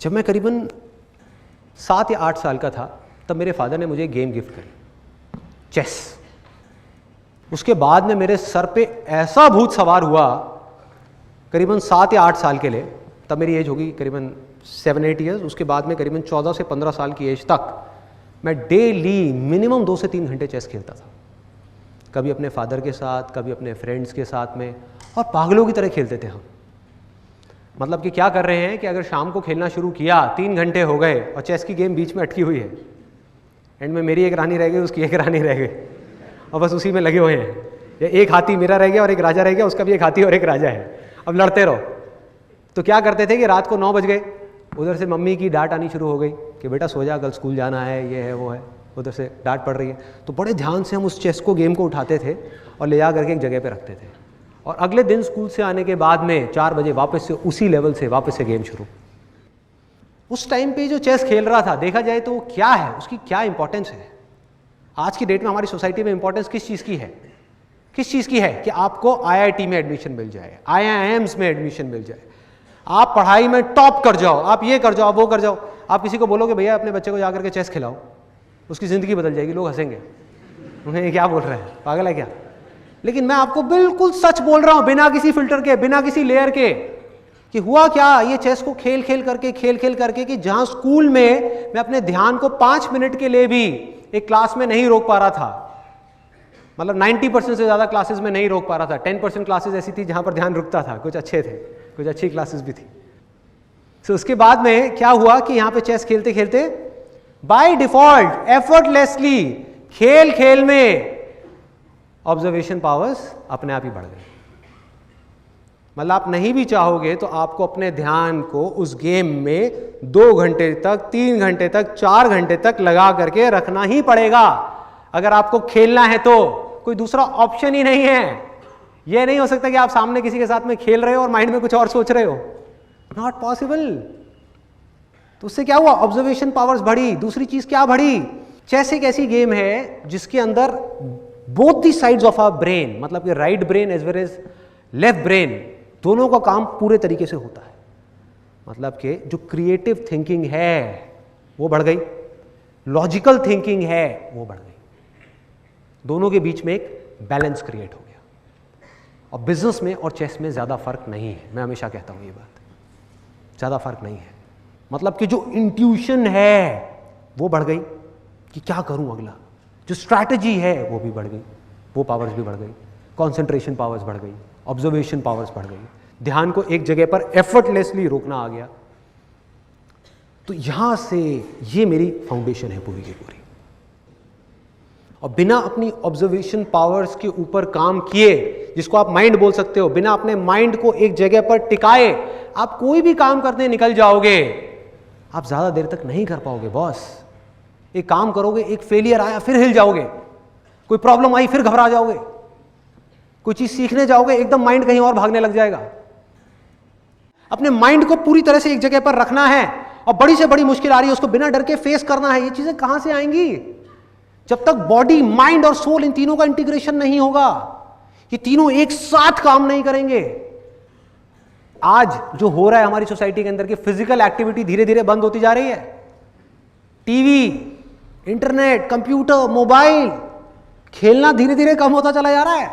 जब मैं करीबन 7 या 8 साल का था तब मेरे फादर ने मुझे एक गेम गिफ्ट करी, चेस। उसके बाद में मेरे सर पे ऐसा भूत सवार हुआ करीबन 7 या 8 साल के लिए, तब मेरी एज होगी करीबन 7-8 ईयर्स। उसके बाद में करीबन 14 से 15 साल की एज तक मैं डेली मिनिमम 2 से 3 घंटे चेस खेलता था, कभी अपने फादर के साथ, कभी अपने फ्रेंड्स के साथ में, और पागलों की तरह खेलते थे हम। मतलब कि क्या कर रहे हैं कि अगर शाम को खेलना शुरू किया, 3 घंटे हो गए और चेस की गेम बीच में अटकी हुई है, एंड में मेरी एक रानी रह गई, उसकी एक रानी रह गई, और बस उसी में लगे हुए हैं। या एक हाथी मेरा रह गया और एक राजा रह गया, उसका भी एक हाथी और एक राजा है, अब लड़ते रहो। तो क्या करते थे कि रात को 9 बज गए, उधर से मम्मी की डांट आनी शुरू हो गई कि बेटा सो जा, कल स्कूल जाना है, ये है वो है, उधर से डांट पड़ रही है। तो बड़े ध्यान से हम उस चेस को गेम को उठाते थे और ले जा करके एक जगह पे रखते थे, और अगले दिन स्कूल से आने के बाद में 4 बजे वापस से उसी लेवल से वापस से गेम शुरू। उस टाइम पे जो चेस खेल रहा था, देखा जाए तो क्या है, उसकी क्या इंपॉर्टेंस है आज की डेट में हमारी सोसाइटी में? इंपॉर्टेंस किस चीज़ की है? किस चीज़ की है कि आपको IIT में एडमिशन मिल जाए, IIMs में एडमिशन मिल जाए, आप पढ़ाई में टॉप कर जाओ, आप ये कर जाओ, वो कर जाओ। आप किसी को बोलोगे भैया अपने बच्चे को जाकर के चेस खिलाओ, उसकी ज़िंदगी बदल जाएगी, लोग हंसेंगे, उन्हें ये क्या बोल रहे हैं, पागल है क्या? लेकिन मैं आपको बिल्कुल सच बोल रहा हूं, बिना किसी फिल्टर के, बिना किसी लेयर के, कि हुआ क्या, ये चेस को खेल खेल करके कि जहां स्कूल में मैं अपने ध्यान को 5 मिनट के लिए भी एक क्लास में नहीं रोक पा रहा था, मतलब 90% से ज़्यादा क्लासेस में नहीं रोक पा रहा था, 10% क्लासेस ऐसी थी जहां पर ध्यान रुकता था, कुछ अच्छे थे, कुछ अच्छी क्लासेस भी थी। तो उसके बाद में क्या हुआ कि यहाँ पे चेस खेलते खेलते बाय डिफॉल्ट एफर्टलेसली खेल खेल में ऑब्जर्वेशन पावर्स अपने आप ही बढ़ गए। मतलब आप नहीं भी चाहोगे तो आपको अपने ध्यान को उस गेम में 2 घंटे तक, 3 घंटे तक, 4 घंटे तक लगा करके रखना ही पड़ेगा अगर आपको खेलना है तो। कोई दूसरा ऑप्शन ही नहीं है। यह नहीं हो सकता कि आप सामने किसी के साथ में खेल रहे हो और माइंड में कुछ और सोच रहे हो, नॉट पॉसिबल। तो उससे क्या हुआ, ऑब्जर्वेशन पावर्स बढ़ी। दूसरी चीज क्या बढ़ी, चेस एक ऐसी गेम है जिसके अंदर both the sides of our brain, मतलब कि right brain as well as left brain, दोनों का काम पूरे तरीके से होता है। मतलब कि जो क्रिएटिव थिंकिंग है वो बढ़ गई, लॉजिकल थिंकिंग है वो बढ़ गई, दोनों के बीच में एक बैलेंस क्रिएट हो गया। और बिजनेस में और चेस में ज्यादा फर्क नहीं है, मैं हमेशा कहता हूं ये बात, ज्यादा फर्क नहीं है। मतलब कि जो इंट्यूशन है वो बढ़ गई कि क्या करूं अगला, जो स्ट्रैटेजी है वो भी बढ़ गई, वो पावर्स भी बढ़ गई, कंसंट्रेशन पावर्स बढ़ गई, ऑब्जर्वेशन पावर्स बढ़ गई, ध्यान को एक जगह पर एफर्टलेसली रोकना आ गया। तो यहां से ये मेरी फाउंडेशन है पूरी की पूरी। और बिना अपनी ऑब्जर्वेशन पावर्स के ऊपर काम किए, जिसको आप माइंड बोल सकते हो, बिना अपने माइंड को एक जगह पर टिकाए आप कोई भी काम करने निकल जाओगे, आप ज्यादा देर तक नहीं कर पाओगे बॉस। एक काम करोगे, एक फेलियर आया फिर हिल जाओगे, कोई प्रॉब्लम आई फिर घबरा जाओगे, कोई चीज सीखने जाओगे एकदम माइंड कहीं और भागने लग जाएगा। अपने माइंड को पूरी तरह से एक जगह पर रखना है, और बड़ी से बड़ी मुश्किल आ रही है उसको बिना डर के फेस करना है। ये चीजें कहां से आएंगी, जब तक बॉडी, माइंड और सोल इन तीनों का इंटीग्रेशन नहीं होगा, ये तीनों एक साथ काम नहीं करेंगे। आज जो हो रहा है हमारी सोसाइटी के अंदर की फिजिकल एक्टिविटी धीरे धीरे बंद होती जा रही है। टीवी, इंटरनेट, कंप्यूटर, मोबाइल, खेलना धीरे धीरे कम होता चला जा रहा है।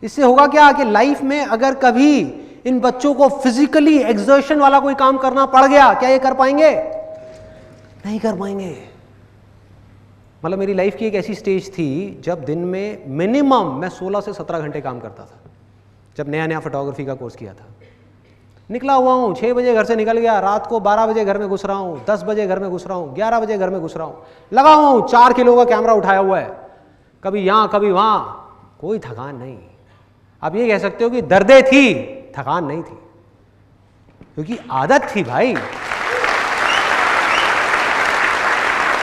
इससे होगा क्या कि लाइफ में अगर कभी इन बच्चों को फिजिकली एक्सर्शन वाला कोई काम करना पड़ गया, क्या ये कर पाएंगे? नहीं कर पाएंगे। मतलब मेरी लाइफ की एक ऐसी स्टेज थी जब दिन में मिनिमम मैं 16 से 17 घंटे काम करता था, जब नया नया फोटोग्राफी का कोर्स किया था। निकला हुआ हूँ, 6 बजे घर से निकल गया, रात को 12 बजे घर में घुस रहा हूँ, 10 बजे घर में घुस रहा हूँ, 11 बजे घर में घुस रहा हूँ, लगा हुआ हूँ, 4 किलो का कैमरा उठाया हुआ है, कभी यहाँ कभी वहाँ, कोई थकान नहीं। आप ये कह सकते हो कि दर्दें थी, थकान नहीं थी, क्योंकि आदत थी भाई।